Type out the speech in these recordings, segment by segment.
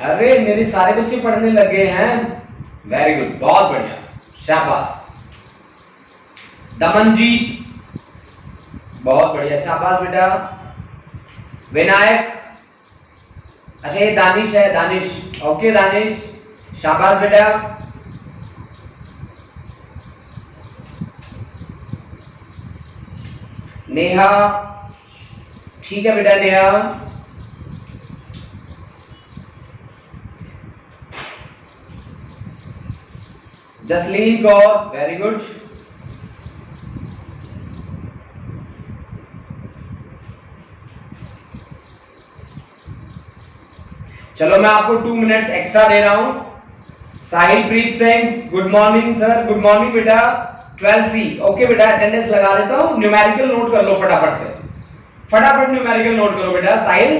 अरे मेरे सारे बच्चे पढ़ने लग गए हैं, वेरी गुड, बहुत बढ़िया, शाबाश। दमनजीत, बहुत बढ़िया, शाबाश बेटा। विनायक, अच्छा ये दानिश है, दानिश, ओके दानिश, शाबाश बेटा। नेहा, ठीक है बेटा नेहा। Jasleen Kaur, very good. चलो मैं आपको 2 मिनट्स एक्स्ट्रा दे रहा हूं। Sahil Preet Singh, good morning sir, good morning बेटा। 12C, ओके बेटा, अटेंडेंस लगा देता हूं। न्यूमेरिकल नोट कर लो फटाफट से, फटाफट न्यूमेरिकल नोट करो बेटा। साहिल,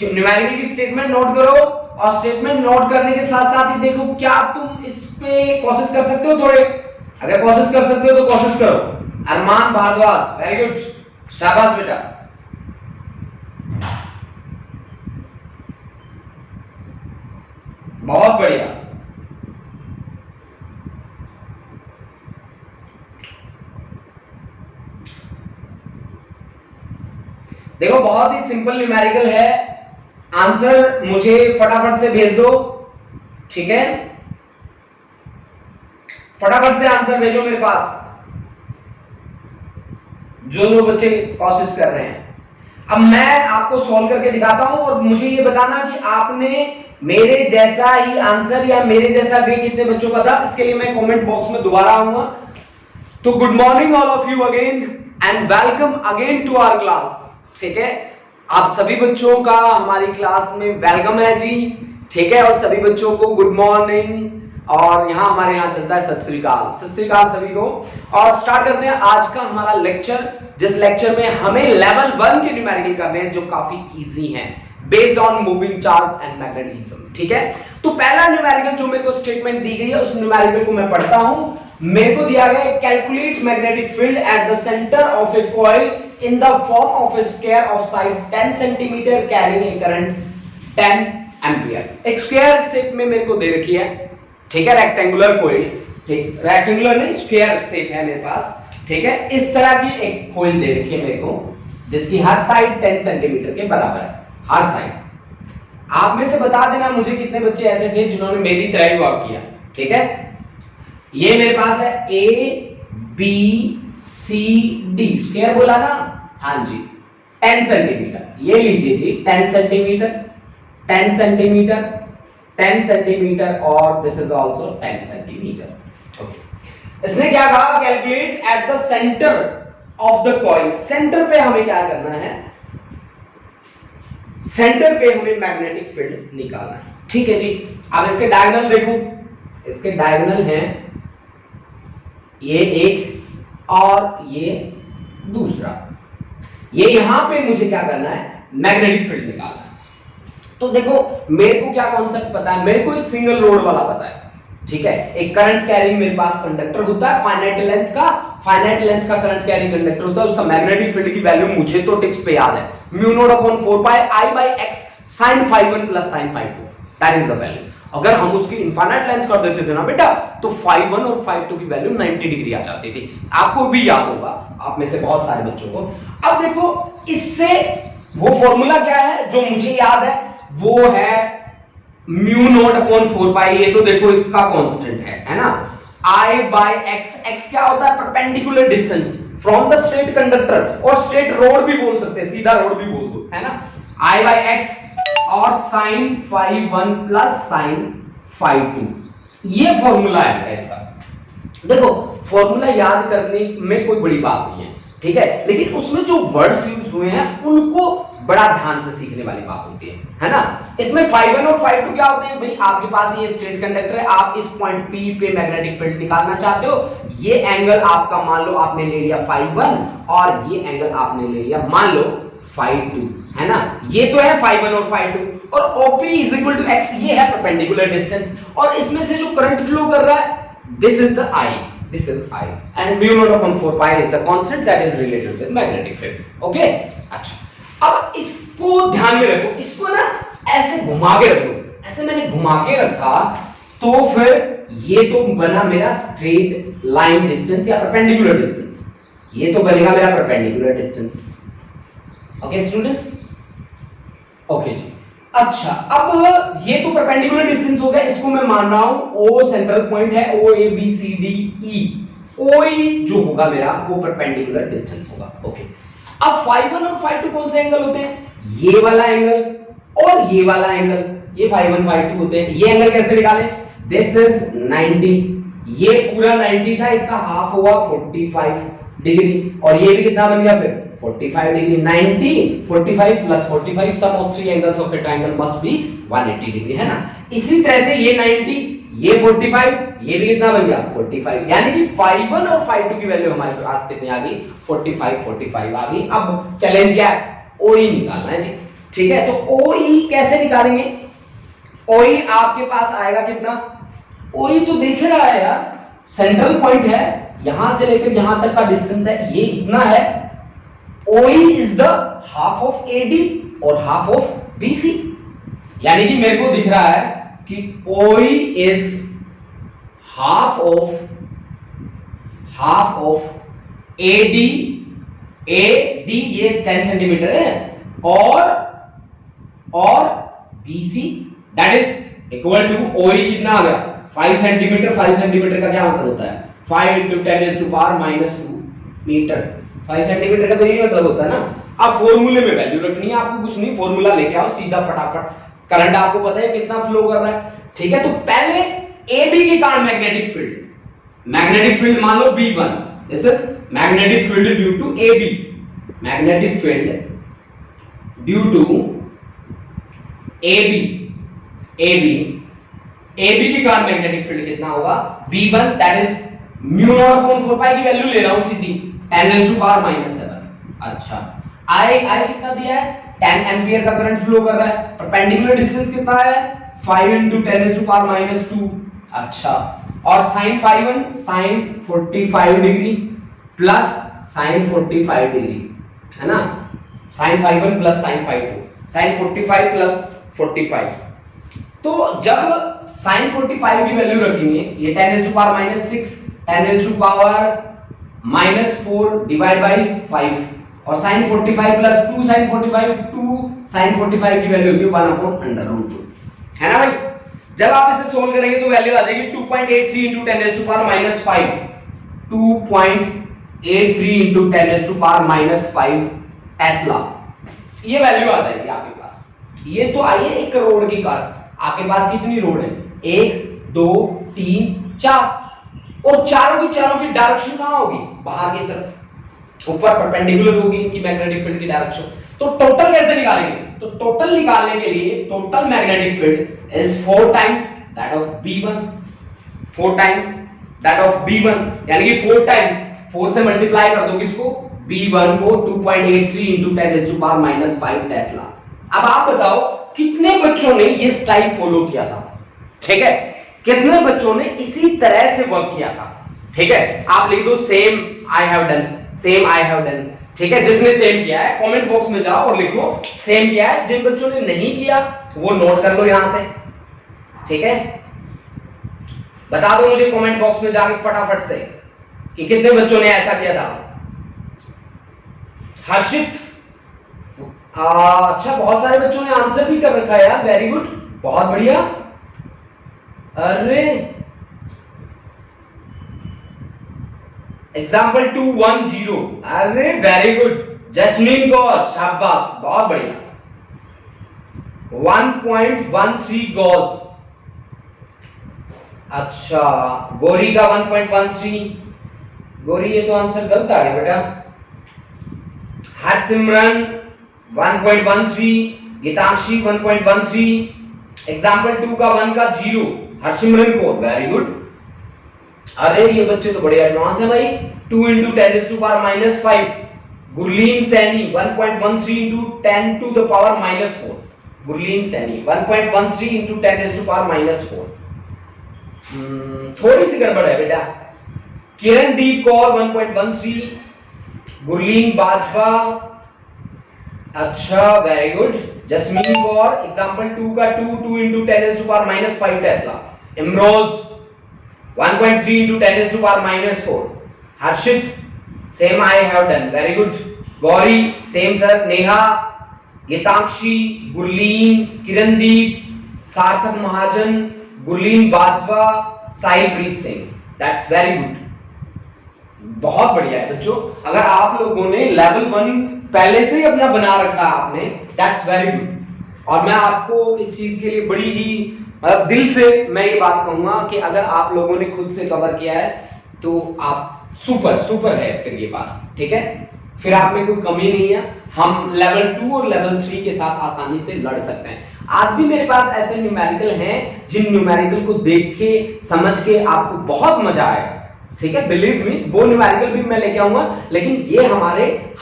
न्यूमेरिकल की स्टेटमेंट नोट करो, और स्टेटमेंट नोट करने के साथ साथ ही देखो क्या तुम इस पे कोशिश कर सकते हो थोड़े। अगर कोशिश कर सकते हो तो कोशिश करो। अरमान भारद्वाज, वेरी गुड, शाबाश बेटा। बहुत बढ़िया। देखो बहुत ही सिंपल न्यूमेरिकल है, आंसर मुझे फटाफट से भेज दो, ठीक है, फटाफट से आंसर भेजो मेरे पास, जो जो बच्चे कोशिश कर रहे हैं। अब मैं आपको सॉल्व करके दिखाता हूं, और मुझे ये बताना कि आपने मेरे जैसा ही आंसर या मेरे जैसा वे कितने बच्चों का था। इसके लिए मैं कमेंट बॉक्स में दोबारा आऊंगा। तो good morning all of you again and welcome again to our class, ठीक है। आप सभी बच्चों का हमारी क्लास में वेलकम है जी, ठीक है, और सभी बच्चों को गुड मॉर्निंग, और यहाँ हमारे यहाँ चलता है सत श्री अकाल, सत श्री अकाल सभी को। और स्टार्ट करते हैं आज का हमारा लेक्चर, जिस लेक्चर में हमें लेवल 1 के न्यूमेरिकल करने हैं, जो काफी इजी हैं, based on moving charge and magnetism, ठीक है। तो पहला न्यूमेरिकल जो मेरे को स्टेटमेंट दी गई है, उस न्यूमेरिकल को मैं पढ़ता हूं। मेरे को दिया गया है, calculate magnetic field at the centre of A coil in the form of A square of side 10 centimetre carrying a current 10 ampere. एक स्क्वायर शेप में मेरे को दे रखी है, ठीक है, रेक्टेंगुलर कॉइल, ठीक, रेक्टेंगुलर नहीं, स्क्वायर शेप है मेरे पास, ठीक है। इस तरह की एक कॉइल दे रखी है मेरे को, जिसकी हर साइड 10 सेंटीमीटर के बराबर है, हर साइड। आप में से बता देना मुझे कितने बच्चे ऐसे थे जिन्होंने मेरी तरह ही वर्क किया, ठीक है। ये मेरे पास है ABCD, स्क्वायर बोला ना, हाँ जी, 10 सेंटीमीटर, ये लीजिए जी, 10 सेंटीमीटर, 10 सेंटीमीटर, 10 सेंटीमीटर, और this is also 10 centimetre, okay. इसने क्या कहा, calculate at the centre of the coil. Centre पे हमें क्या करना है, सेंटर पे हमें मैग्नेटिक फील्ड निकालना है, ठीक है जी। अब इसके डायगोनल देखो, इसके डायगोनल हैं ये एक और ये दूसरा, ये यहां पे मुझे क्या करना है, मैग्नेटिक फील्ड निकालना है। तो देखो मेरे को क्या कॉन्सेप्ट पता है, मेरे को एक सिंगल रोड वाला पता है, ठीक है। एक करंट कैरिंग मेरे पास कंडक्टर होता है, फाइनाइट लेंथ का करंट कैरिंग कंडक्टर होता है। उसका मैग्नेटिक फील्ड की वैल्यू मुझे तो टिप्स पे याद है, mu naught upon 4 pi I by x sin phi1 plus sin phi2, that is the value. अगर हम उसकी इनफाइनाइट लेंथ कर देते थे ना बेटा, तो phi1 और phi2 की वैल्यू 90 डिग्री आ जाती थी। आपको भी याद होगा, आप में से बहुत सारे बच्चों को। अब देखो इससे वो फॉर्मूला क्या है जो मुझे याद है, वो है म्यू नॉट अपॉन 4 पाई। ये तो देखो इसका कांस्टेंट है ना, I by x, x क्या होता है, perpendicular distance from the straight conductor, और स्ट्रेट रोड भी बोल सकते हैं, सीधा रोड भी बोल दो, है ना। I by x और sin phi1 plus sin phi2, ये फॉर्मूला है इसका। देखो फॉर्मूला याद करने में कोई बड़ी बात नहीं है, ठीक है, लेकिन उसमें जो वर्ड्स यूज हुए हैं उनको बड़ा ध्यान से सीखने वाली बात होती है ना। इसमें phi1 और phi2 क्या होते हैं भाई, आपके पास ये स्ट्रेट कंडक्टर है, आप इस पॉइंट P पे मैग्नेटिक फील्ड निकालना चाहते हो। ये एंगल आपका मान लो आपने ले लिया phi1, और ये एंगल आपने ले लिया मान लो phi2, है ना। ये तो है phi1 और phi2, और OP is equal to x, ये है परपेंडिकुलर डिस्टेंस, और इसमें से जो करंट फ्लो कर रहा है, this is the I, this is I, and mu naught upon 4 pi is the constant that is related with magnetic field, okay। अच्छा, अब इस इसको ध्यान में रखो, इसको ना ऐसे घुमा के रखो, ऐसे मैंने घुमा के रखा तो फिर ये तो बना मेरा स्ट्रेट लाइन डिस्टेंस या परपेंडिकुलर डिस्टेंस, ये तो बनेगा मेरा perpendicular distance. Okay students, okay जी। अच्छा, अब ये तो परपेंडिकुलर डिस्टेंस हो गया, इसको मैं मान रहा हूं O सेंट्रल पॉइंट है, O A B C D E, OE जो होगा मेरा वो परपेंडिकुलर डिस्टेंस होगा। ओके, अब φ1 और φ2 कौन से एंगल होते हैं? ये वाला एंगल और ये वाला एंगल, ये φ1 φ2 होते हैं। ये एंगल कैसे निकालें? दिस इज 90, ये पूरा 90 था, इसका हाफ हुआ 45 डिग्री, और ये भी कितना बन गया फिर 45 degree. 90 45 plus 45, sum of three angles of a triangle must be 180 degree, है ना। इसी तरह से ये 90, ये 45, ये भी कितना बन गया 45, यानी कि φ1 और φ2 की वैल्यू हमारे पास कितनी आ गई 45 45 आ गई। अब चैलेंज क्या है? OE निकालना है जी, ठीक है। तो OE कैसे निकालेंगे? OE आपके पास आएगा कितना? OE तो देख रहा है यार, सेंट्रल पॉइंट है, यहां से लेकर यहां तक का डिस्टेंस है, ये इतना है। OE is the half of AD और हाफ ऑफ BC, यानी कि मेरे को दिख रहा है कि OE is half of AD, ये 10 सेंटीमीटर है, और BC that is equal to OE कितना आ गया 5 सेंटीमीटर। 5 सेंटीमीटर का क्या मतलब होता है? 5 × 10⁻⁻2 मीटर। 5 सेंटीमीटर का तो यही मतलब होता है ना। अब फॉर्मूले में वैल्यू रखनी है आपको, कुछ नहीं, फॉर्मूला लेके आओ सीधा फटाफट। करंट आपको पता है कितना फ्लो कर रहा है, ठीक है। तो पहले AB के कारण मैग्नेटिक फील्ड मान लो B1, this is magnetic field due to AB, magnetic field due to AB के कारण मैग्नेटिक फील्ड कितना होगा B1, दैट इज μ0/4 की वैल्यू ले रहा हूं सीधी 10⁻⁻7। अच्छा, I कितना दिया है 10 एंपियर का करंट फ्लो कर रहा है, परपेंडिकुलर डिस्टेंस कितना है 5 × 10⁻⁻2। अच्छा, और sin φ1 sin 45 degree plus sin 45 degree, है ना। sin φ1 plus sin φ2, sin 45 plus 45। तो जब sin 45 की वैल्यू रखेंगे, ये 10⁻⁻6 10⁻⁻4 डिवाइड बाय 5, और sin 45 प्लस 2 sin 45 की वैल्यू होती है 1/√2, है ना भाई। जब आप इसे सोल्व करेंगे तो वैल्यू आ जाएगी 2.83 × 10⁻⁵, 2.83 × 10⁻⁵ टेस्ला, ये वैल्यू आ जाएगी आपके पास। ये तो आई है 1 करोड़ की कार, आपके पास कितनी रोड है 1 2 3 4, और चारों की डायरेक्शन कहां होगी बाहर की तरफ, ऊपर परपेंडिकुलर होगी इनकी मैग्नेटिक फील्ड की डायरेक्शन। तो टोटल कैसे निकालेंगे? तो टोटल निकालने के लिए total magnetic field is 4 times that of B1, 4 times that of B1, यानी कि 4 टाइम्स 4 से मल्टीप्लाई कर दो किसको B1 को 2.83 × 10⁻⁵ टेस्ला। अब आप बताओ कितने बच्चों ने ये स्टाइल फॉलो किया था, ठीक है, कितने बच्चों ने इसी तरह से वर्क किया था, ठीक है। आप लिख दो सेम आई हैव डन, ठीक है। जिसने सेम किया है कमेंट बॉक्स में जाओ और लिखो सेम किया है। जिन बच्चों ने नहीं किया वो नोट कर लो यहां से, ठीक है। बता दो मुझे कमेंट बॉक्स में जाके फटाफट से कि कितने बच्चों ने ऐसा किया था। हर्षित, अच्छा, बहुत सारे बच्चों ने आंसर भी कर रखा है यार, वेरी गुड, बहुत बढ़िया। अरे एग्जाम्पल 210, अरे वेरी गुड जैस्मिन कौर, शाबाश, बहुत बढ़िया। 1.13 गॉस, अच्छा, गौरी का 1.13, गौरी ये तो आंसर गलत आ गया बेटा। हरसिमरन 1.13, गीतांशी 1.13, एग्जाम्पल 2 का 1 का 0, हरसिमरन कौर, वेरी गुड। अरे ये बच्चे तो बड़े एडवांस है भाई। 2 × 10⁻⁵, गुरलीन सैनी 1.13 × 10⁻⁻4, गुरलीन सैनी 1.13 × 10⁻⁻4। थोड़ी सी गड़बड़ है बेटा। किरणदीप कौर 1.13, गुरलीन बाजवा, अच्छा, very good. Jasmeen Kaur example 2 का 2 into 10⁻⁻5 tesla. Imroz 1.3 into 10⁻⁻4। Harshit same I have done, very good. Gauri same sir. Neha, Geetankshi, Gurleen, Kirandeep, Sarthak Mahajan, Gurleen Bajwa, Saipreet Singh, that's very good, बहुत बढ़िया है बच्चों। अगर आप लोगों ने लेवल 1 पहले से ही अपना बना रखा है आपने, दैट्स वेरी गुड। और मैं आपको इस चीज के लिए बड़ी ही मतलब दिल से मैं ये बात कहूंगा कि अगर आप लोगों ने खुद से कवर किया है तो आप सुपर सुपर है फिर ये बात, ठीक है। फिर आप में कोई कमी नहीं है, हम लेवल 2 और लेवल 3 के साथ आसानी से लड़ सकते हैं। आज भी मेरे पास ऐसे न्यूमेरिकल हैं जिन न्यूमेरिकल को देख के समझ के आपको बहुत मजा आएगा, ठीक है। बिलीव मी, वो न्यूमेरिकल भी मैं लेके आऊंगा, लेकिन ये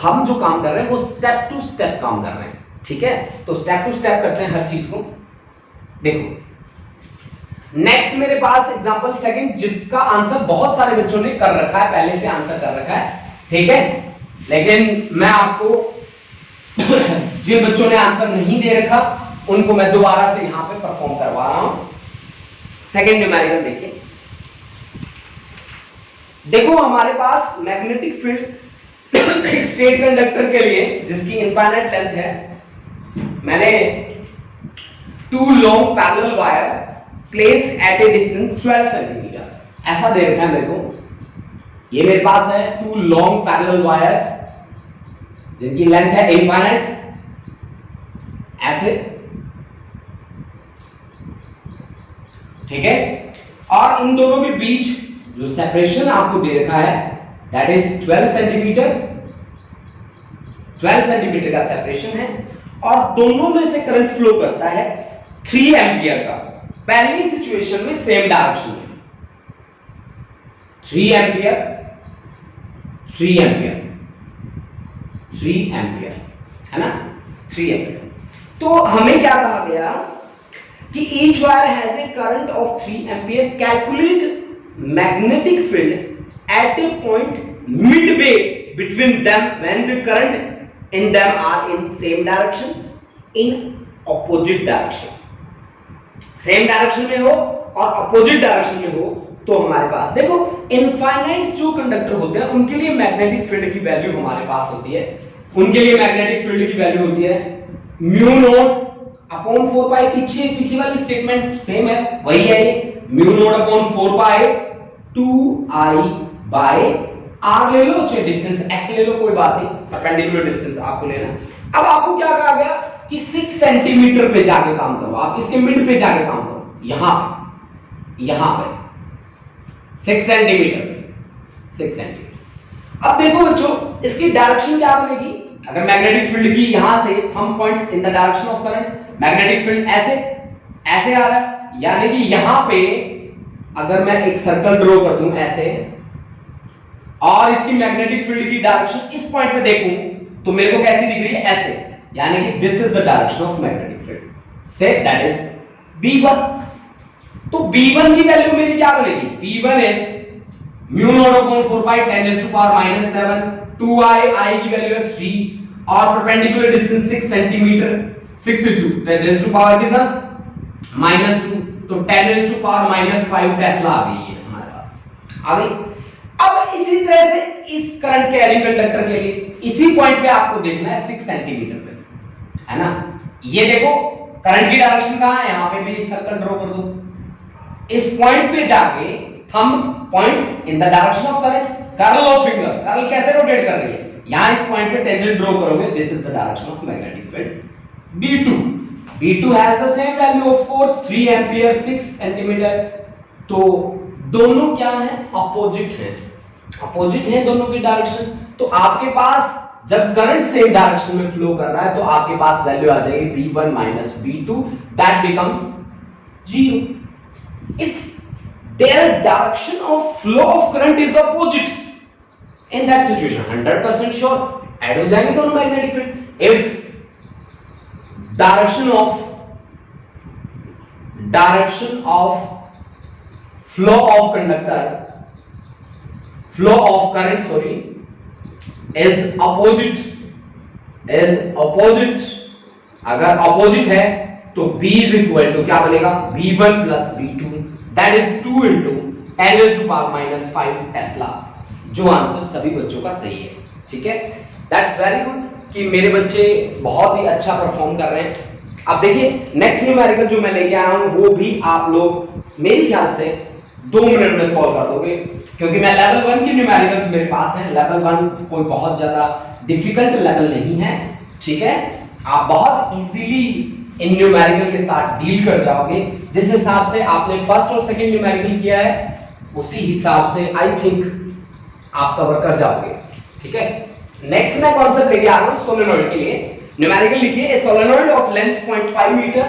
हम जो काम कर रहे हैं वो स्टेप टू स्टेप काम कर रहे हैं, ठीक है। तो स्टेप टू स्टेप करते हैं हर चीज को। देखो नेक्स्ट मेरे पास एग्जांपल सेकंड, जिसका आंसर बहुत सारे बच्चों ने कर रखा है, पहले से आंसर कर रखा है, ठीक है। लेकिन मैं आपको जिन बच्चों ने आंसर नहीं दे रखा उनको मैं दोबारा से यहां पे परफॉर्म करवा रहा हूं। सेकंड न्यूमेरिकल देखिए। देखो हमारे पास मैग्नेटिक फील्ड एक स्टेट कंडक्टर के लिए जिसकी इनफाइनाइट लेंथ है, मैंने 2 long parallel wire place at A distance 12 centimetre, ऐसा दे रखा है मेरे को। ये मेरे पास है 2 लॉन्ग पैरेलल वायर्स जिनकी लेंथ है इनफाइनाइट, ऐसे, ठीक है। और इन दोनों के बीच जो सेपरेशन आपको दे रखा है दैट इज 12 सेंटीमीटर, 12 सेंटीमीटर का सेपरेशन है, और दोनों में से करंट फ्लो करता है 3 एम्पियर का। पहली सिचुएशन में सेम डायरेक्शन में 3 एम्पियर, 3 एम्पियर, 3 एम्पियर, है ना, 3 एम्पियर। तो हमें क्या कहा गया कि each wire has a current of 3 ampere, calculate magnetic field at a point midway between them when the current in them are in same direction, in opposite direction। Same direction में हो और opposite direction में हो तो हमारे पास देखो infinite जो conductor होते हैं उनके लिए मैग्नेटिक फील्ड की वैल्यू हमारे पास होती है, उनके लिए मैग्नेटिक फील्ड की वैल्यू होती है म्यू नॉट अपॉन 4 पाई। पीछे वाली स्टेटमेंट सेम है, वही है ये, म्यू नॉट अपॉन 4 पाई 2i बाय r ले लो, चाहे डिस्टेंस x ले लो, कोई बात नहीं, परपेंडिकुलर डिस्टेंस आपको लेना। अब आपको क्या कहा गया कि 6 सेंटीमीटर पे जाके काम करो, आप इसके मिड पे जाके काम करो, यहां पे 6 सेंटीमीटर, 6 सेंटीमीटर। अब देखो बच्चों इसकी डायरेक्शन क्या बनेगी, अगर मैग्नेटिक फील्ड की यहां से thumb points in the direction of current, magnetic field ऐसे आ रहा है, यानी कि यहां पे अगर मैं एक सर्कल ड्रॉ कर दूं ऐसे, और इसकी मैग्नेटिक फील्ड की डायरेक्शन इस पॉइंट पे देखूं तो मेरे को कैसी दिख रही है, ऐसे, यानी कि this is the direction of magnetic field, say that is B1। तो B1 की वैल्यू मेरी क्या बनेगी, B1 is mu naught upon 4 pi 10⁻⁻7 2i की वैल्यू है 3 और परपेंडिकुलर डिस्टेंस 6 सेंटीमीटर, 6 into 10⁻कितना -2, तो 10⁻⁻5 टेस्ला आ गई है हमारे पास, आ गई। अब इसी तरह से इस करंट कैरिंग कंडक्टर के लिए इसी पॉइंट पे आपको देखना है 6 सेंटीमीटर पे, है ना। ये देखो करंट की डायरेक्शन कहां है, यहां पे भी एक सर्कल ड्रॉ कर दो, इस पॉइंट पे जाके thumb points in the direction of current, curl of finger, curl कैसे रोटेट कर रही है, यहां इस पॉइंट पे टेंजेंट ड्रॉ करोगे, this is the direction of magnetic field B2। B2 has the same value of course 3 ampere 6 centimetre. तो दोनों क्या हैं, अपोजिट हैं, अपोजिट हैं दोनों की डायरेक्शन। तो आपके पास जब करंट सेम डायरेक्शन में फ्लो कर रहा है तो आपके पास वैल्यू आ जाएगी B1 minus B2, that becomes 0। If their direction of flow of current is opposite, in that situation 100% sure add हो जाएंगे दोनों magnetic field. If direction of flow of current is opposite, is opposite, अगर opposite है तो B is equal to क्या बनेगा, V1 plus V2, that is 2 into 10⁻⁵ Tesla, जो answer सभी बच्चों का सही है। ठीक है, दैट्स वेरी गुड कि मेरे बच्चे बहुत ही अच्छा परफॉर्म कर रहे हैं। अब देखिए नेक्स्ट न्यूमेरिकल जो मैं लेके आया हूं वो भी आप लोग मेरे ख्याल से 2 मिनट में सॉल्व कर दोगे, क्योंकि मैं लेवल 1 की न्यूमेरिकल्स मेरे पास हैं। लेवल 1 कोई बहुत ज्यादा डिफिकल्ट लेवल नहीं है। ठीक है, आप बहुत इजीली इन न्यूमेरिकल के साथ डील कर जाओगे। जिस हिसाब से आपने फर्स्ट और सेकंड न्यूमेरिकल किया है उसी हिसाब से आई थिंक आप कवर कर जाओगे। ठीक है, नेक्स्ट मैं कॉन्सेप्ट लेके आ रहा हूं सोलेनॉइड के लिए। न्यूमेरिकल लिखिए, a solenoid of length 0.5 metre,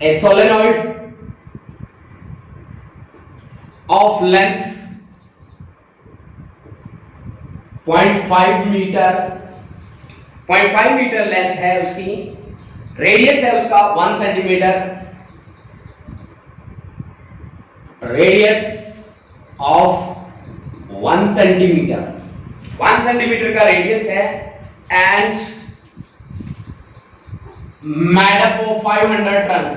a solenoid of length 0.5 metre, 0.5 metre length है उसकी, रेडियस है उसका 1 centimetre, radius of 1 centimetre, 1 centimetre का रेडियस है, and made up of 500 turns,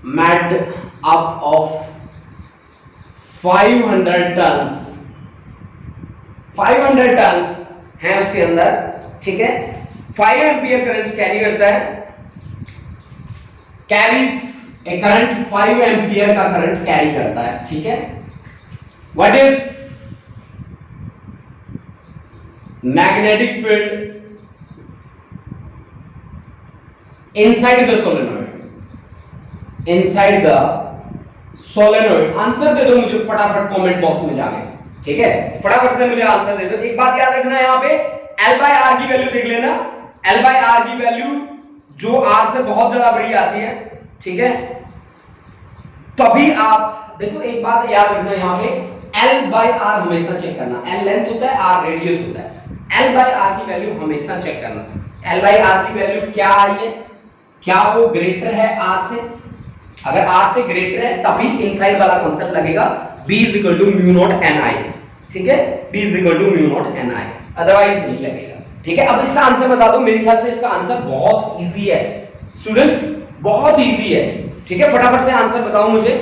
made up of 500 turns, 500 turns है उसके अंदर। ठीक है, 5 एम्पियर करंट कैरी करता है, कैरीज ए करंट 5 एम्पियर का करंट कैरी करता है। ठीक है, what is magnetic field inside the solenoid, inside the solenoid. Answer दे दो मुझे फटाफट कमेंट बॉक्स में जाके। ठीक है, फटाफट से मुझे आंसर दे दो। एक बात याद रखना है, यहाँ पे L/R की वैल्यू देख लेना, L/R की वैल्यू जो R से बहुत ज्यादा बड़ी आती है। ठीक है, तभी आप देखो, एक बात याद रखना यहाँ पे L/R हमेशा चेक करना, L लेंथ होता है, R रेडियस होता है। L/R की वैल्यू हमेशा चेक करना। L/R की वैल्यू क्या आई है, क्या वो ग्रेटर है R से? अगर R से ग्रेटर है तभी इनसाइड वाला कांसेप्ट लगेगा, B = μ0 Ni। ठीक है, B = μ0 Ni, अदरवाइज नहीं लगेगा। ठीक है, अब इसका आंसर बता दो। मेरे ख्याल से इसका आंसर बहुत इजी है स्टूडेंट्स, बहुत इजी है। ठीक है, फटाफट से आंसर बताओ मुझे,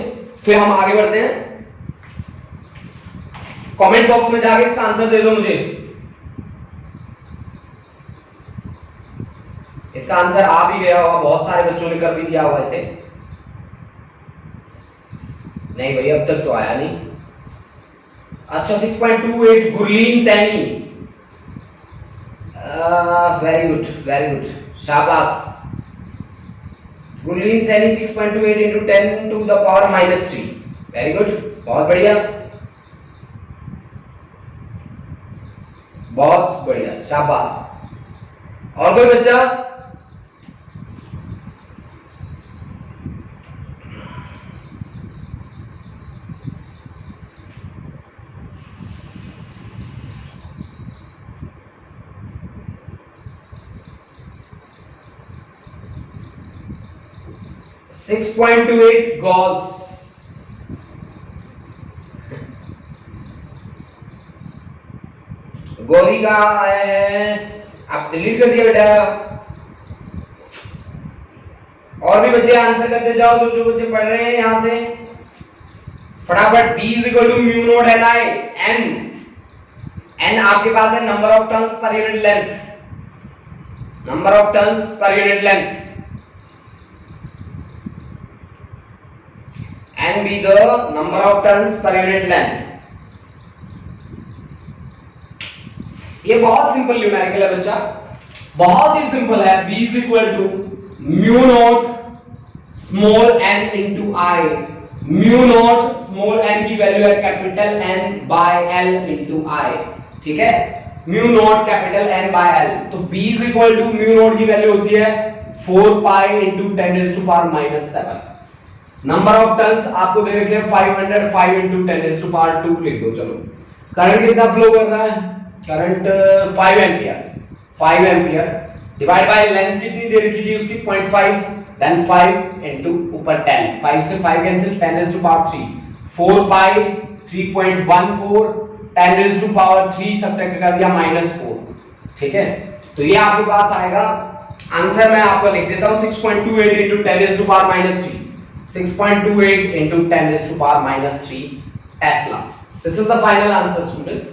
फिर हम आगे बढ़ते हैं। कमेंट बॉक्स में जाके इसका आंसर दे दो मुझे। इसका आंसर आ भी गया होगा, बहुत सारे बच्चों ने कर भी दिया होगा इसे। नहीं भाई, अब तक तो आया नहीं। अच्छा, 6.28 Gurleen Saini, very good, very good, शाबाश। Gurleen Saini 6.28 into 10⁻⁻3, very good, बहुत बढ़िया, बहुत बढ़िया, शाबाश। और कोई बच्चा? सिक्स 6.28 गॉस, गौरी का है, आप डिलीट कर दिया बेटा। और भी बच्चे आंसर करते जाओ, जो बच्चे पढ़ रहे हैं यहां से फटाफट। B = μ0 Ni, n आपके पास है number of turns per unit length, number of turns per unit length, n be the number of turns per unit length। ये बहुत सिंपल न्यूमेरिकल है बच्चा, बहुत ही सिंपल है। B = μ0 small n into I, μ0 small n की value है capital N by L into I। ठीक है, μ0 कैपिटल N by L, तो B = μ0 की वैल्यू होती है 4π into 10⁻⁻⁷। नंबर ऑफ टर्न्स आपको दे रखे हैं 500, 5 into 10⁻² लिख दो। चलो, करंट कितना फ्लो कर रहा है? Current 5 ampere, 5 ampere divide by length कितनी दे रखी थी उसकी 0.5, देन 5 into ऊपर 10, 5 से 5 कैंसिल, 10⁻3, 4π 3.14, 10⁻3 सब्ट्रैक्ट कर दिया -4। ठीक है, तो ये आपके पास आएगा आंसर, मैं आपको लिख देता हूं 6.28 into 10 raised to power minus 3, 6.28 into 10 raised to power minus 3 Tesla. This is the final answer students,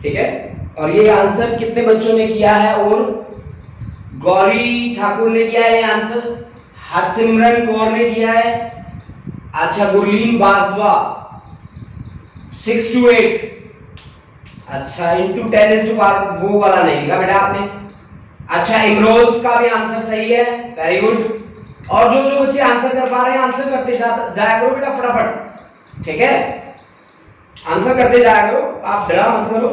ठीक है। और ये आंसर कितने बच्चों ने किया है? और गौरी ठाकुर ने किया है ये आंसर, हरसिमरन कौर ने किया है, अच्छा गुरलीन बाजवा 6 to 8, अच्छा इंटू 10 raised to power वो वाला नहीं लिखा बेटा आपने। अच्छा इमरोज का भी आंसर सही है, वेरी गुड। और जो जो बच्चे आंसर कर पा रहे हैं आंसर करते जाया करो बेटा फटाफट, ठीक है, आंसर करते जाया करो, आप डरा मत करो,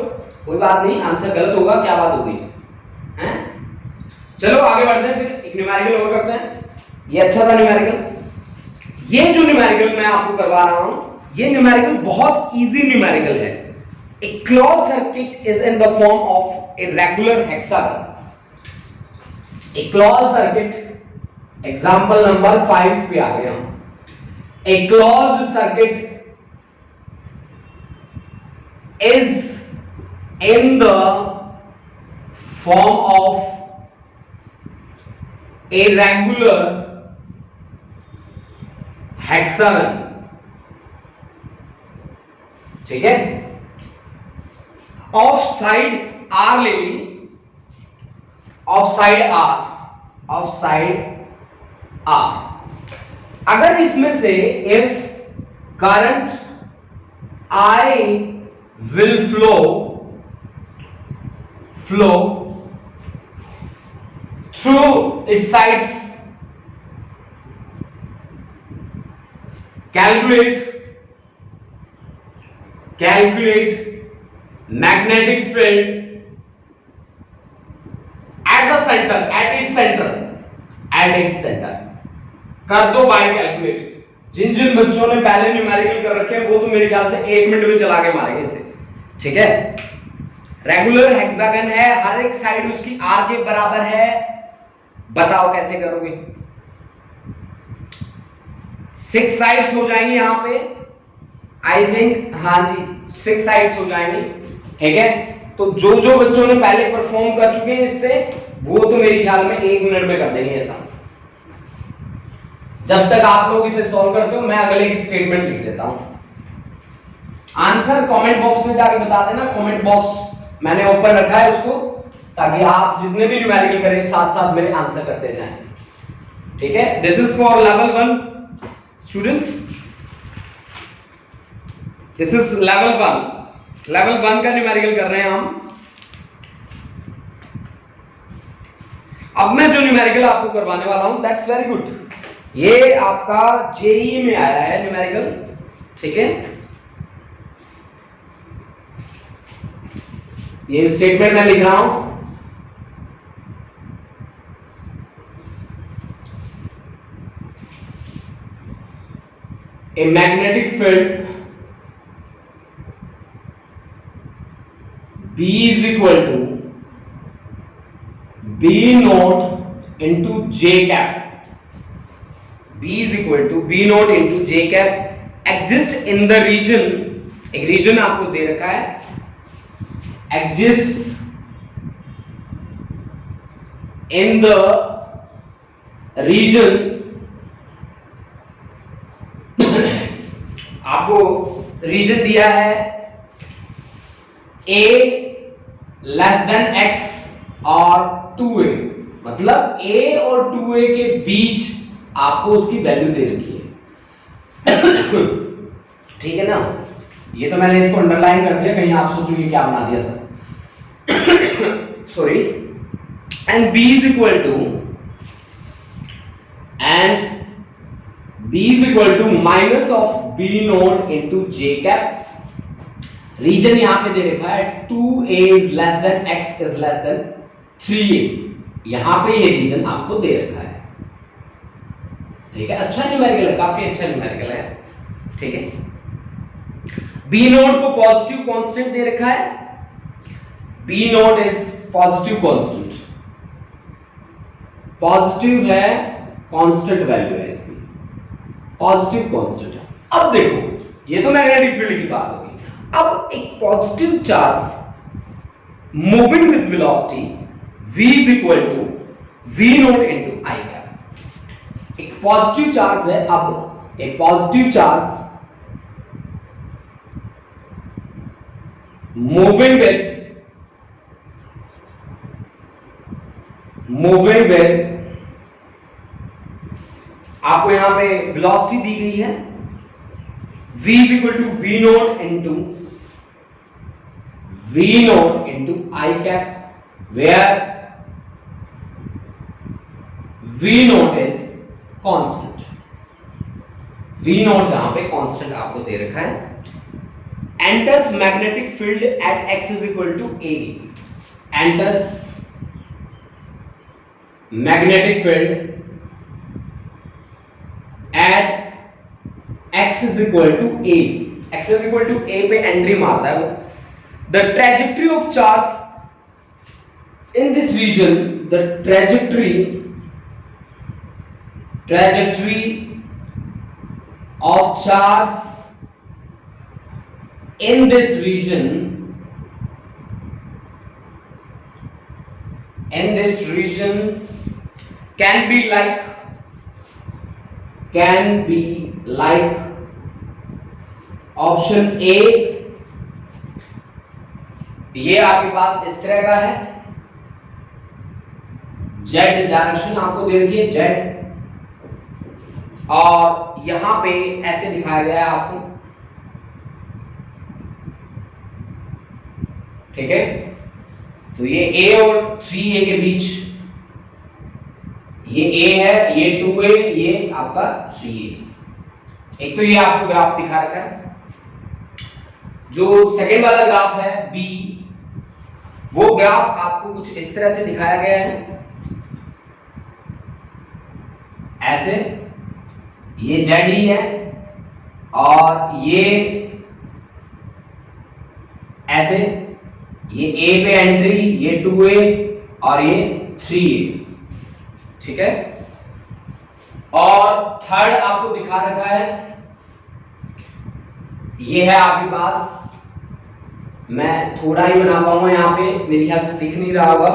कोई बात नहीं, आंसर गलत होगा क्या बात होगी हैं। चलो आगे बढ़ते हैं, फिर एक न्यूमेरिकल और करते हैं। ये अच्छा था न्यूमेरिकल। ये जो न्यूमेरिकल मैं आपको करवा रहा हूं, ये न्यूमेरिकल बहुत इजी न्यूमेरिकल है। A closed circuit is in the form of a regular hexagon. A closed circuit, example number 5 पे आ गए हम। A closed circuit is in the form of a regular hexagon, ठीक है। ऑफ साइड आर ले ली, of side R, of side R. अगर इसमें से if current I will flow through its sides, calculate magnetic field at its center कर दो bye calculate. जिन जिन बच्चों ने पहले न्यूमेरिकल कर रखे हैं वो तो मेरे ख्याल से 1 मिनट में चला के मारेंगे इसे, ठीक है। रेगुलर हेक्सागन है, हर एक साइड उसकी आर के बराबर है, बताओ कैसे करोगे? 6 साइड्स हो जाएंगी यहां पे, आई थिंक, हाँ जी 6 साइड्स हो जाएंगी, ठीक है। तो जो जो बच्चों ने पहले परफॉर्म कर चुके हैं इस पे, वो तो मेरे ख्याल में 1 मिनट में कर देंगे ऐसा। जब तक आप लोग इसे सॉल्व करते हो मैं अगले की स्टेटमेंट लिख देता हूं। आंसर कमेंट बॉक्स में जाके बता देना, कमेंट बॉक्स मैंने ओपन रखा है उसको, ताकि आप जितने भी न्यूमेरिकल करें साथ साथ मेरे आंसर करते जाएं, ठीक है। This is for level 1 students, this is level 1 का न्यूमेरिकल कर रहे हैं हम। अब मैं जो न्यूमेरिकल आपको करवाने वाला हूं, दैट्स वेरी गुड, ये आपका जेईई में आया है न्यूमेरिकल, ठीक है। ये स्टेटमेंट मैं लिख रहा हूं, a magnetic field B is equal to B naught into J cap. B is equal to B naught into J cap exist in the region, एक रीजन आपको दे रखा है, exists in the region, आपको reason दिया है A less than x और 2a, मतलब a और 2a के बीच आपको उसकी वैल्यू दे रखी है, ठीक है ना। ये तो मैंने इसको अंडरलाइन कर दिया, कहीं आप सोचोगे क्या बना दिया sir, sorry. And b is equal to minus of b naught into j cap. Reason यहां पे दे रखा है 2a is less than x is less than 3a, यहां पे ये रीजन आपको दे रखा है, ठीक है। अच्छा न्यूमेरिकल है, काफी अच्छा न्यूमेरिकल है, ठीक है। b नोट को पॉजिटिव कांस्टेंट दे रखा है, b note is positive constant, positive है, कांस्टेंट वैल्यू है इसकी, पॉजिटिव कांस्टेंट है। अब देखो ये तो मैग्नेटिक फील्ड की बात होगी। अब एक positive charge moving with velocity V is equal to V naught into I cap. एक पॉजिटिव चार्ज है, अब एक पॉजिटिव चार्ज मूविंग विद आपको यहां पे वेलोसिटी दी गई है v is equal to V naught into I cap, where V naught is constant. V naught जहां पे कांस्टेंट आपको दे रखा है, enters magnetic field at x is equal to a, enters magnetic field at x is equal to a, x is equal to a पे entry मारता है वो। the trajectory of charge in this region, the trajectory of charge in this region can be like option A, ये आपके पास इस तरह का है, जेड डायरेक्शन आपको दे रखी है जेड, और यहां पे ऐसे दिखाया गया है आपको, ठीक है। तो ये A और 3A के बीच, ये A है, ये 2A, ये आपका 3A। एक तो ये आपको ग्राफ दिखा रखा है। जो सेकेंड वाला ग्राफ है B, वो ग्राफ आपको कुछ इस तरह से दिखाया गया है, ऐसे, ये ZE है और ये ऐसे, ये A पे एंट्री, ये 2A और ये 3A, ठीक है। और थर्ड आपको दिखा रखा है, ये है आपके पास, मैं थोड़ा ही बना पाऊंगा यहाँ पे, मेरे ख्याल से दिख नहीं रहा होगा,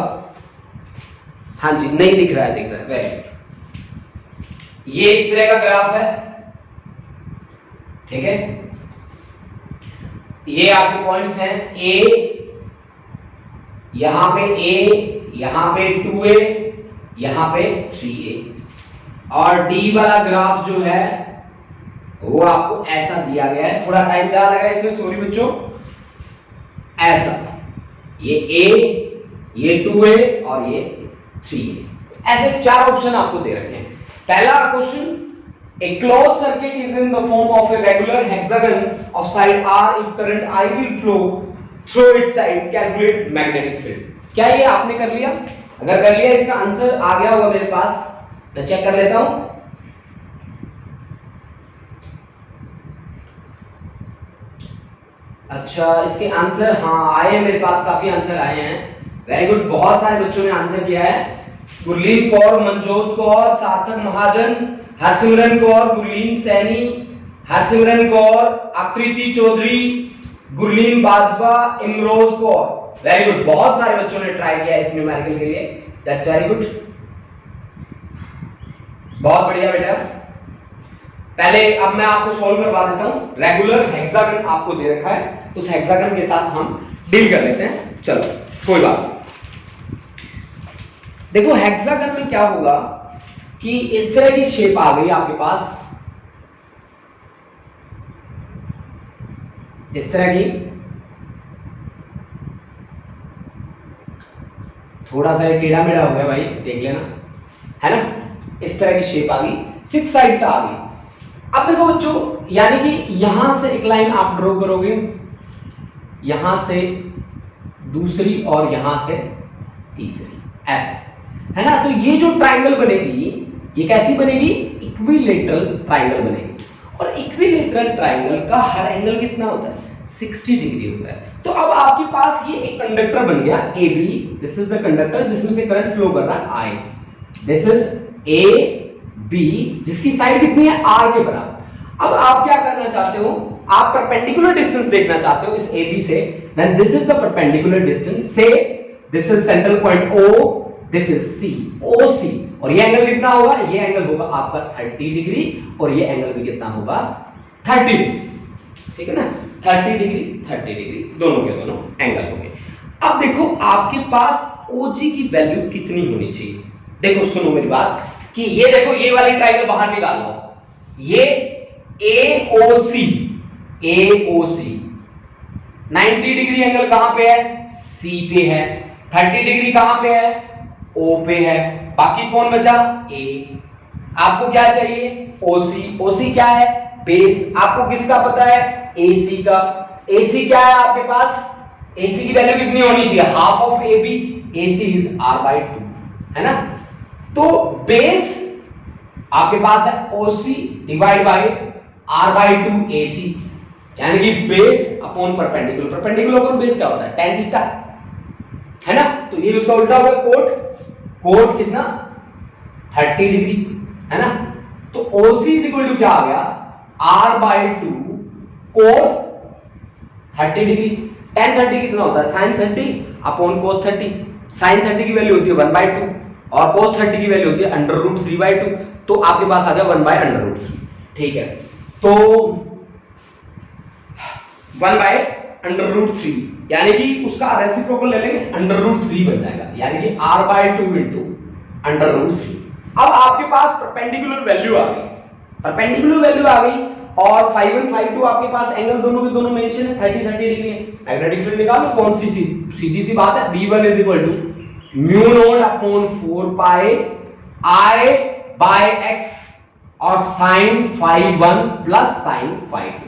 हाँ जी नहीं दिख रहा है, दिख रहा है, वेरी गुड। ये इस तरह का ग्राफ है, ठीक है। ये आपके पॉइंट्स हैं, A, यहां पे A, यहां पे 2A, यहां पे 3A, और D वाला ग्राफ जो है वो आपको ऐसा दिया गया है। थोड़ा टाइम ज्यादा लगा इसमें, सॉरी बच्चों। ऐसा, ये A, ये 2A और ये 3A, ऐसे चार ऑप्शन आपको दे रखे हैं। पहला question, a closed circuit is in the form of a regular hexagon of side R if current I will flow through its side, calculate magnetic field। क्या ये आपने कर लिया? अगर कर लिया, इसका आंसर आ गया होगा मेरे पास, मैं चेक कर लेता हूं। अच्छा, इसके आंसर हाँ आए हैं मेरे पास, काफी आंसर आए हैं, वेरी गुड। बहुत सारे बच्चों ने आंसर किया है। गुरलीन कौर, मनजोत कौर, सार्थक महाजन, हरसिमरन कौर, गुरलीन सैनी, हरसिमरन कौर, आकृति चौधरी, गुरलीन बाजवा, इमरोज कौर, वेरी गुड। बहुत सारे बच्चों ने ट्राई किया इस न्यूमेरिकल के लिए, दैट्स वेरी गुड, बहुत बढ़िया बेटा। पहले अब मैं आपको सॉल्व करवा देता हूं। रेगुलर हेक्सागन आपको दे रखा है, उस हेक्सागन के साथ हम डील कर लेते हैं। चलो कोई बात। देखो हेक्सागन में क्या होगा कि इस तरह की शेप आ गई आपके पास, इस तरह की, थोड़ा सा टेढ़ा मेढ़ा हो गया भाई, देख लेना, है ना। इस तरह की शेप आ गई, 6 साइड से आ गई। अब देखो बच्चों, यानी कि यहां से एक लाइन आप ड्रॉ करोगे, यहां से दूसरी और यहां से तीसरी, ऐसे, है ना। तो ये जो ट्रायंगल बनेगी, ये कैसी बनेगी? इक्विलेटरल ट्रायंगल बनेगी। और इक्विलेटरल ट्रायंगल का हर एंगल कितना होता है? 60 डिग्री होता है। तो अब आपके पास ये एक कंडक्टर बन गया AB, this is the conductor जिसमें से करंट फ्लो कर रहा है I, दिस इज AB, जिसकी साइड कितनी है? R के बराबर। अब आप क्या करना चाहते हो? आप परपेंडिकुलर डिस्टेंस देखना चाहते हो इस AB से, then this is the perpendicular distance, से this is central point O, this is C, O C, और ये एंगल कितना होगा, ये एंगल होगा आपका 30 डिग्री और ये एंगल भी कितना होगा 30 डिग्री, ठीक है ना, 30 डिग्री 30 डिग्री दोनों के दोनों एंगल होंगे। अब देखो आपके पास OG की वैल्यू कितनी होनी चाहिए, देखो सुनो मेरी बात कि ये देखो ये वाली ट्रायंगल बाहर निकाल लो, ये AOC 90 डिग्री एंगल कहां पे है, C पे है, 30 डिग्री कहां पे है, O पे है, बाकी कौन बचा, A। आपको क्या चाहिए, OC क्या है, बेस। आपको किसका पता है, AC का। AC क्या है आपके पास, AC की वैल्यू कितनी होनी चाहिए, half of AB, AC is R/2, है ना। तो बेस आपके पास है OC divide by R/2 AC, यानी कि base upon perpendicular. Perpendicular upon base क्या होता है, tan थीटा, है ना। तो ये उसका उल्टा होगा, कोट कितना 30 डिग्री, है ना। तो OC इज इक्वल टू क्या आ गया, R/2 कोट 30 डिग्री। tan 30 कितना होता है, sin 30 अपॉन cos 30। sin 30 की वैल्यू होती है 1/2 और cos 30 की वैल्यू होती है √3/2। तो आपके पास आ गया 1/√3, ठीक है। तो 1/√3 यानी कि उसका रेसिप्रोकल ले लेंगे, √3 बन जाएगा, यानी कि R/2 × √3। अब आपके पास परपेंडिकुलर वैल्यू आ गई, और 5 1 5 2 आपके पास एंगल दोनों के दोनों मेंशन है, 30 30 डिग्री है। मैग्नेटिक फील्ड निकालो, कौन सी सीधी सी बात है, B1 = μ0/4 pi I/x और sin phi1 plus sin phi2।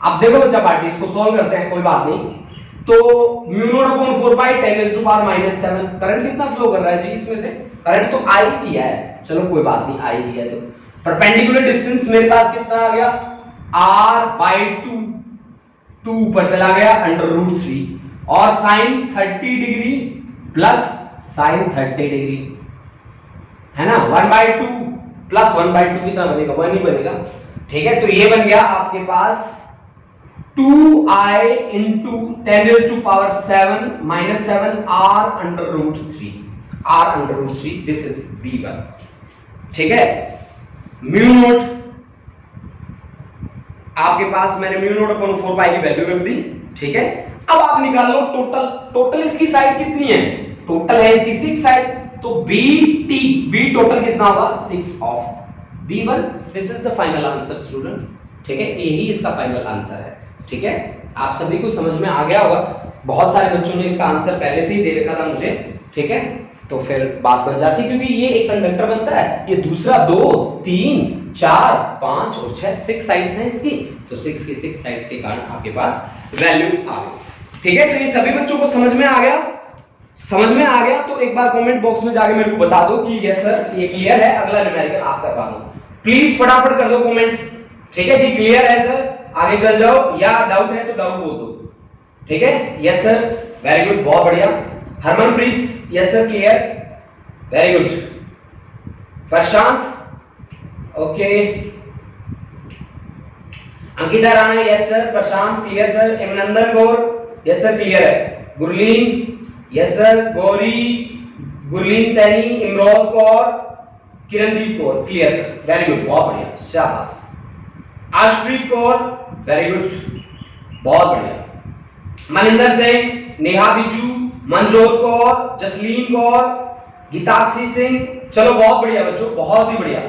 अब देखो बच्चा पार्टी, इसको सॉल्व करते हैं, कोई बात नहीं। तो μ0/4 pi 10⁻⁻⁷ करंट कितना फ्लो कर रहा है जी इसमें से, करंट तो I दिया है, चलो कोई बात नहीं, I दिया है। तो परपेंडिकुलर डिस्टेंस मेरे पास कितना आ गया, R/2, 2 ऊपर चला गया √3, और sin 30 degree plus sin 30 degree, है ना, 1/2 प्लस 1/2 कितना बनेगा, 1 ही बनेगा, ठीक है। तो ये बन गया आपके पास 2I × 10⁻⁷ R√3, this is B1, ठीक है। μ0 आपके पास मैंने μ0/4 pi की वैल्यू रख दी, ठीक है। अब आप निकाल लो टोटल इसकी साइड कितनी है, टोटल है इसकी 6 साइड, तो B टोटल कितना होगा, 6 of B1। This is the final answer student, ठीक है, यही इसका फाइनल आंसर है, ठीक है। आप सभी को समझ में आ गया होगा, बहुत सारे बच्चों ने इसका आंसर पहले से ही दे रखा था मुझे, ठीक है। तो फिर बात बन जाती, क्योंकि ये एक कंडक्टर बनता है, ये दूसरा 2 3 4 5 और 6 साइड्स हैं इसकी, तो 6 की 6 साइड्स के कारण आपके पास वैल्यू आ गई, ठीक है। तो ये सभी बच्चों को समझ में आ गया, तो एक बार कमेंट बॉक्स में जाके मेरे को बता दो कि यस सर ये क्लियर है, अगला न्यूमेरिकल आप करवा दो, प्लीज फटाफट कर दो कमेंट, ठीक है कि क्लियर है सर, आगे चल जाओ, या डाउट है तो डाउट बोल दो, ठीक है। यस सर, वेरी गुड, बहुत बढ़िया। Harmanpreet, yes sir clear, very good. Prashant, okay. Ankita Rana, yes sir, Prashant clear sir, Abhinandan Gaur, yes sir clear है, Gurleen, yes sir, Gurleen Saini, Imroz Kaur, Kirandeep Kaur clear sir, very good, बहुत बढ़िया, शाबाश। आशप्रीत कौर, वेरी गुड, बहुत बढ़िया। मनिंदर सिंह, नेहा बिजू, मनजोत कौर, जसलीन कौर, गीताक्षी सिंह, चलो बहुत बढ़िया बच्चों, बहुत ही बढ़िया,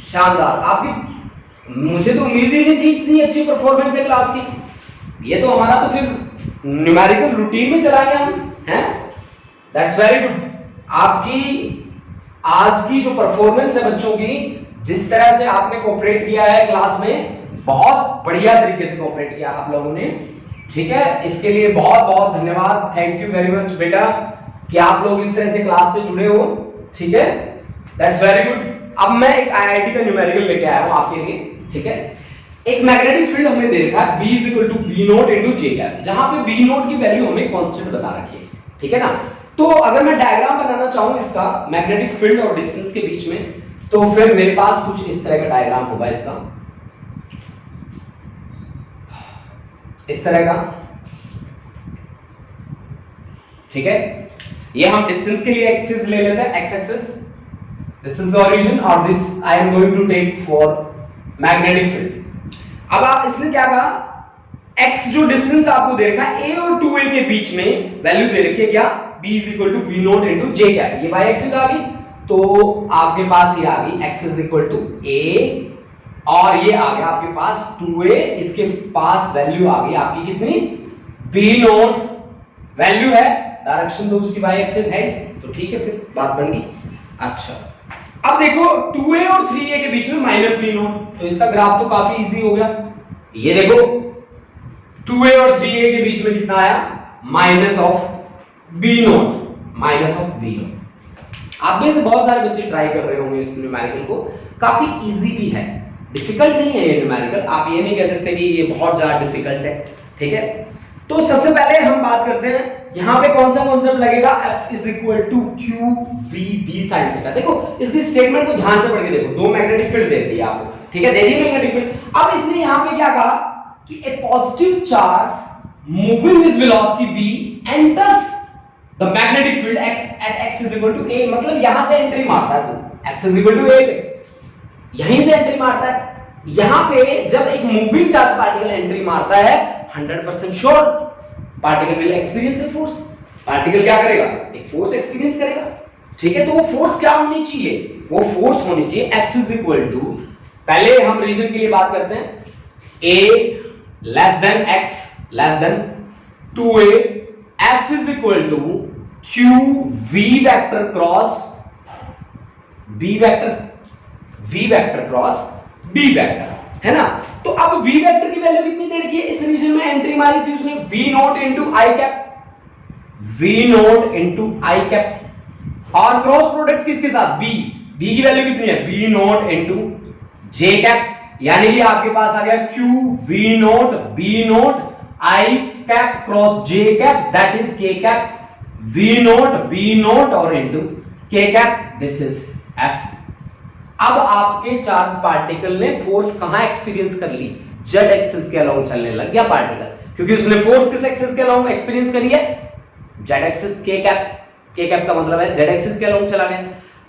शानदार। आपकी मुझे तो उम्मीद ही नहीं थी इतनी अच्छी परफॉर्मेंस है क्लास की, ये तो हमारा तो फिर न्यूमेरिकल रूटीन में चला गया हम, हैं, दैट्स वेरी गुड। आपकी आज की जो परफॉर्मेंस है बच्चों की, जिस तरह से आपने कोऑपरेट किया है क्लास में, बहुत बढ़िया तरीके से कोऑपरेट किया आप लोगों ने, ठीक है। इसके लिए बहुत बहुत धन्यवाद, थैंक यू वेरी मच बेटा कि आप लोग इस तरह से क्लास से जुड़े हो, ठीक है, दैट्स वेरी गुड। अब मैं एक आईआईटी का न्यूमेरिकल लेके आया हूं आपके लिए, ठीक है। एक मैग्नेटिक फील्ड हमने दे रखा है B = B0 × J कैप, जहां पे B0 की वैल्यू हमें कांस्टेंट बता रखी है, ठीक है ना। तो अगर मैं डायग्राम बनाना चाहूं इसका मैग्नेटिक फील्ड और डिस्टेंस के बीच में, तो फिर मेरे पास कुछ इस तरह का डायग्राम होगा इसका, इस तरह का, ठीक है। ये हम डिस्टेंस के लिए एक्सिस ले लेते हैं, X axis, this is origin और this I am going to take for magnetic field. अब आप इसने क्या कहा, x जो डिस्टेंस आपको दे रखा है a और 2a के बीच में वैल्यू दे रखी है क्या, b is equal to b not into j cap, ये y एक्सिस आ गई, तो आपके पास ये आ गई x is equal to a और ये आ गया आपके पास 2a, इसके पास वैल्यू आ गई आपकी कितनी, b नॉट वैल्यू है, डायरेक्शन तो उसकी y एक्सिस है, तो ठीक है फिर बात बन गई। अच्छा अब देखो 2a और 3a के बीच में माइनस b नॉट, तो इसका ग्राफ तो काफी इजी हो गया, ये देखो 2a और 3a के बीच में कितना आया, minus of b not, minus of b not. आप में से बहुत सारे बच्चे ट्राई कर रहे होंगे इस न्यूमेरिकल को, काफी इजी भी है, डिफिकल्ट नहीं है ये न्यूमेरिकल, आप ये नहीं कह सकते कि ये बहुत ज्यादा डिफिकल्ट है, ठीक है। तो सबसे पहले हम बात करते हैं यहां पे कौन सा कॉन्सेप्ट लगेगा, f is equal to q v b sin theta. देखो इसकी स्टेटमेंट को ध्यान से पढ़ के देखो, दो मैग्नेटिक फील्ड दे दी आपको, ठीक है, देखिए मैग्नेटिक फील्ड। अब इसने यहां पे क्या कहा कि a positive charge moving with velocity v enters the magnetic field at x is equal to a, मतलब यहां से एंट्री मारता है तो x is equal to a पे, यहीं से एंट्री मारता है। यहां पे जब एक मूविंग चार्ज पार्टिकल एंट्री मारता है 100% sure particle will experience a force, particle क्या करेगा, एक फोर्स एक्सपीरियंस करेगा, ठीक है। तो वो फोर्स क्या होनी चाहिए, वो फोर्स होनी चाहिए F इज इक्वल टू, पहले हम रीजन के लिए बात करते हैं, A less than x less than 2a, F is equal to q v vector cross b vector, v vector cross b vector, है ना। तो अब v वेक्टर की वैल्यू कितनी दे रखी है, इस रीजन में एंट्री मारी थी उसने v nought into i cap, v nought into i cap, और क्रॉस प्रोडक्ट किसके साथ, b, b की वैल्यू कितनी है, b nought into j cap, यानी कि आपके पास आ गया q v nought b nought i cap cross j cap, that is k cap v nought b nought और into k cap, this is f। अब आपके चार्ज पार्टिकल ने फोर्स कहां एक्सपीरियंस कर ली, z एक्सिस के अलोंग चलने लग गया पार्टिकल, क्योंकि उसने फोर्स किस एक्सिस के अलोंग एक्सपीरियंस करी है, z एक्सिस, k कैप का मतलब है z एक्सिस के अलोंग चला गया।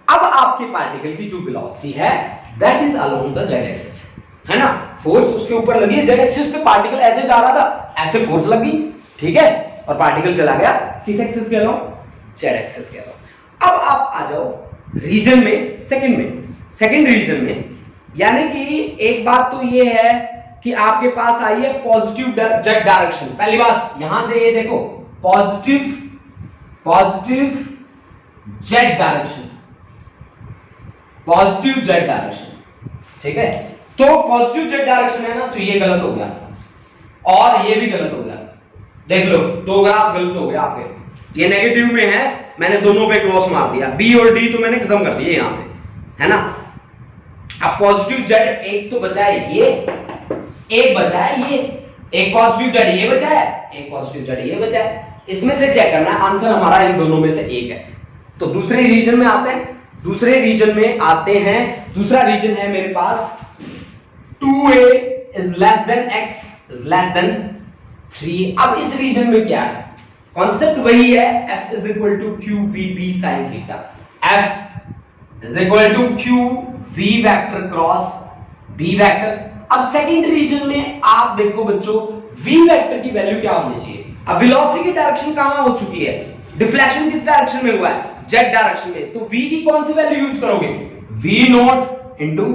अब आपके पार्टिकल की जो वेलोसिटी है that is along the z axis, है ना, फोर्स उसके ऊपर लगी है z एक्सिस पे, पार्टिकल ऐसे जा रहा था, ऐसे फोर्स लगी, ठीक है, और पार्टिकल चला गया किस एक्सिस के अलोंग, z एक्सिस के अलोंग। अब आप आ जाओ रीजन में, सेकंड रीजन में, यानी कि एक बात तो ये है कि आपके पास आई है पॉजिटिव जेड डायरेक्शन, पहली बात यहां से ये देखो positive Z direction, positive Z direction, ठीक है। तो पॉजिटिव जेड डायरेक्शन है ना, तो ये गलत हो गया और ये भी गलत हो गया, देख लो दो ग्राफ गलत हो गए आपके, ये नेगेटिव में है, मैंने दोनों पे क्रॉस मार दिया, बी और डी तो मैंने खत्म कर दिए यहां से, है ना। अब पॉजिटिव जेड एक तो बचा है, ये एक बचा है, ये एक पॉजिटिव जेड ये बचा है, एक पॉजिटिव जेड ये बचा है, इसमें से चेक करना है, आंसर हमारा इन दोनों में से एक है। तो दूसरे रीजन में आते हैं, दूसरा रीजन है मेरे पास 2a is less than x is less than 3। अब इस रीजन में क्या है, कॉन्सेप्ट वही है, f is equal to q v b sin theta, f is equal to q v vector cross b vector. अब सेकंड रीजन में आप देखो बच्चों, v वेक्टर की वैल्यू क्या होनी चाहिए, अब वेलोसिटी की डायरेक्शन कहां हो चुकी है, डिफ्लेक्शन किस डायरेक्शन में हुआ है, z डायरेक्शन में, तो v की कौन सी वैल्यू यूज करोगे, v nought into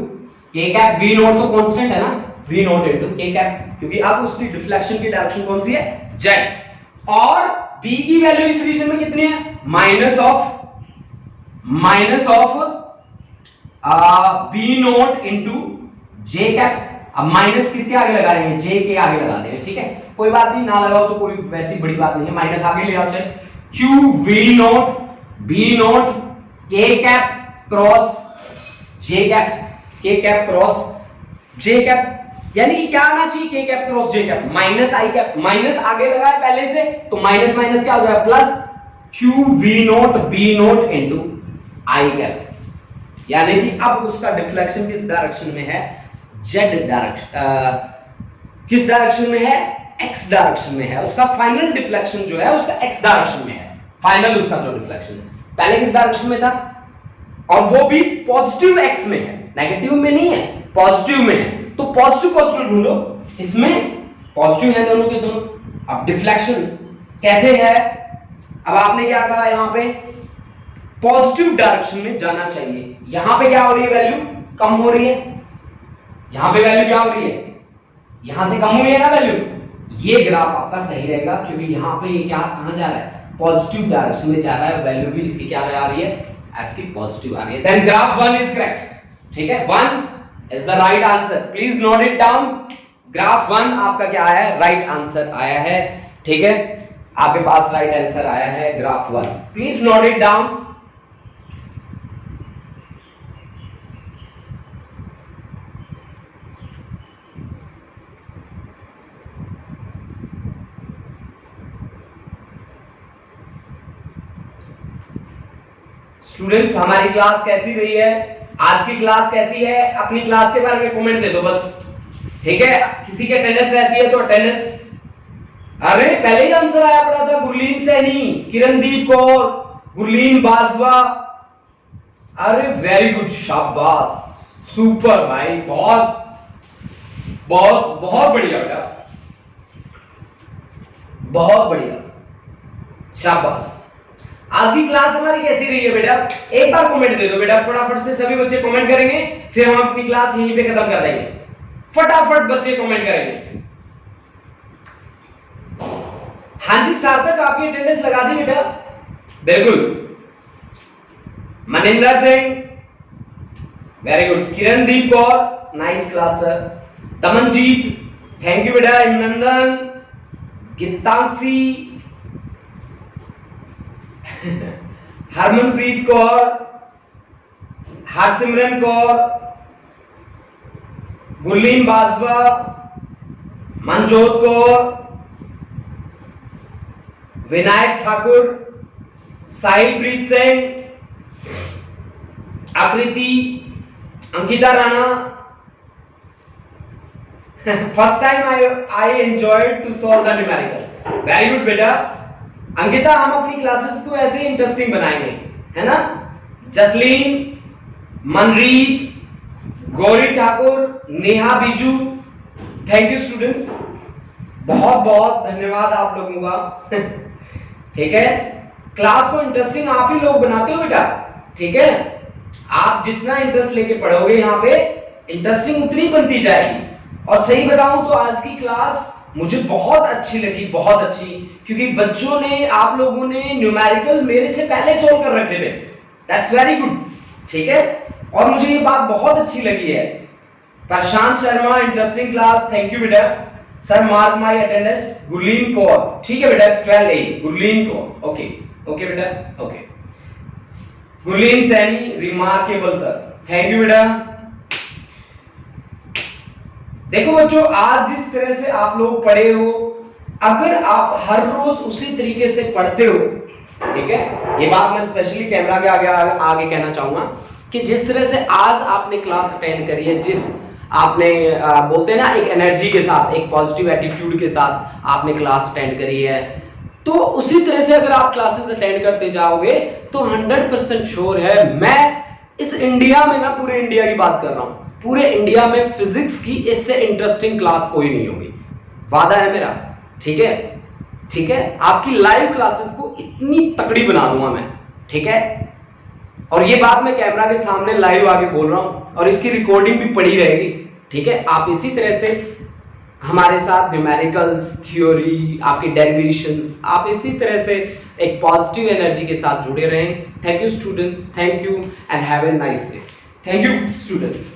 k cap, v not तो कांस्टेंट है ना, v nought into k cap, क्योंकि अब उसकी डिफ्लेक्शन की डायरेक्शन कौन सी है, z, और b की वैल्यू इस रीजन में कितनी है, minus of b nought into j cap. अब माइनस किसके आगे लगा देंगे, j के आगे लगा देंगे, ठीक है, कोई बात नहीं, ना लगाओ तो कोई वैसी बड़ी बात नहीं है, माइनस आगे ले आओ चाहे, q v nought b not k cap cross j cap, k cap cross j cap, यानी कि क्या आना चाहिए, k cap cross j cap, minus i cap, minus आगे लगा है पहले से, तो माइनस माइनस क्या हो जाएगा, plus q v nought b nought into i cap, यानी कि अब उसका डिफ्लेक्शन किस डायरेक्शन में है, z डायरेक्शन, किस डायरेक्शन में है, x डायरेक्शन में है, उसका फाइनल डिफ्लेक्शन जो है उसका x डायरेक्शन में है, फाइनल उसका जो रिफ्लेक्शन है, पहले किस डायरेक्शन में था और वो भी पॉजिटिव एक्स में है, नेगेटिव में नहीं है, पॉजिटिव में है। तो पॉजिटिव पॉजिटिव ढूंढो, इसमें पॉजिटिव है दोनों के दोनों। अब डिफ्लेक्शन कैसे है, अब आपने क्या कहा यहां पे पॉजिटिव डायरेक्शन में जाना चाहिए। यहां पे क्या हो रही है, वैल्यू कम हो रही है, यहां पे वैल्यू क्या हो रही है, यहां से कम हुई है ना वैल्यू। ये ग्राफ आपका सही रहेगा क्योंकि यहां पे क्या कहां जा रहा है, पॉजिटिव डायरेक्शन में जा रहा है, वैल्यू भी इसकी क्या आ रही है, एफ की पॉजिटिव आ रही है। Then graph 1 is correct. ठीक है, 1 is the right answer, please note it down. Graph 1 आपका क्या आया है, राइट आंसर आया है। ठीक है, आपके पास राइट आंसर आया है graph 1, please note it down. Students हमारी क्लास कैसी रही है, आज की क्लास कैसी है, अपनी क्लास के बारे में कमेंट दे दो बस। ठीक है, किसी के अटेंडेंस रहती है तो अटेंडेंस। अरे पहले ही आंसर आया पड़ा था, गुरलीन सैनी, किरणदीप कौर, गुरलीन बाजवा। अरे वेरी गुड, शाबाश, सुपर भाई, बहुत बहुत बहुत बढ़िया बेटा, बहुत बढ़िया, शाबाश। आज की क्लास हमारी कैसी रही है बेटा, एक बार कमेंट दे दो बेटा, फटाफट से सभी बच्चे कमेंट करेंगे, फिर हम अपनी क्लास यहीं पे खत्म कर देंगे। फटाफट बच्चे कमेंट करेंगे। हाँ जी सार्थक, आपकी अटेंडेंस लगा दी बेटा, बिल्कुल। Maninder Singh, very good. Kirandeep Kaur, nice class sir. Damanjeet, thank you बेटा। इमनंदन, Geetanshi, Harmanpreet Kaur, Harsimran Kaur, Gurleen Bajwa, Manjot Kaur, Vinayak Thakur, Sahilpreet Singh, Aakriti, Ankita Rana. First time I enjoyed to solve the numerical, very good बेटा। अंकिता, हम अपनी क्लासेस को ऐसे इंटरेस्टिंग बनाएंगे, है ना। Jasleen, Manreet, Gauri Thakur, Neha Biju, thank you students, बहुत बहुत धन्यवाद आप लोगों का। ठीक है, क्लास को इंटरेस्टिंग आप ही लोग बनाते हो बेटा। ठीक है, आप जितना इंटरेस्ट लेके पढ़ोगे यहाँ पे, इंटरेस्टिंग उतनी बनती जाएगी। और सही बताऊं तो आज की क्लास मुझे बहुत अच्छी लगी, बहुत अच्छी, क्योंकि बच्चों ने, आप लोगों ने न्यूमेरिकल मेरे से पहले सोल्व कर रखे थे, दैट्स वेरी गुड। ठीक है, और मुझे ये बात बहुत अच्छी लगी है। Prashant Sharma, interesting class, thank you बेटा। Sir mark my attendance, Gurleen Kaur, ठीक है बेटा, 12A Gurleen Kaur, okay okay बेटा, okay. Gurleen Saini, remarkable sir, thank you बेटा। देखो बच्चों, आज जिस तरह से आप लोग पढ़े हो, अगर आप हर रोज उसी तरीके से पढ़ते हो, ठीक है, ये बात मैं स्पेशली कैमरा के आगे कहना चाहूंगा कि जिस तरह से आज आपने क्लास अटेंड करी है, जिस आपने बोलते हैं ना एक एनर्जी के साथ, एक पॉजिटिव एटीट्यूड के साथ आपने क्लास अटेंड करी है, तो उसी तरह से अगर आप क्लासेस अटेंड करते जाओगे तो 100% श्योर है, मैं इस इंडिया में ना, पूरे इंडिया की बात कर रहा हूं, पूरे इंडिया में फिजिक्स की इससे इंटरेस्टिंग क्लास कोई नहीं होगी, वादा है मेरा। ठीक है, ठीक है, आपकी लाइव क्लासेस को इतनी तकड़ी बना दूंगा मैं। ठीक है, और ये बात मैं कैमरा के सामने लाइव आके बोल रहा हूं, और इसकी रिकॉर्डिंग भी पड़ी रहेगी। ठीक है, आप इसी तरह से हमारे साथ न्यूमेरिकल्स, थ्योरी, आपकी डेरिवेशंस, आप इसी तरह से एक पॉजिटिव एनर्जी के साथ जुड़े रहें। Thank you students, thank you and have a nice day. Thank you students.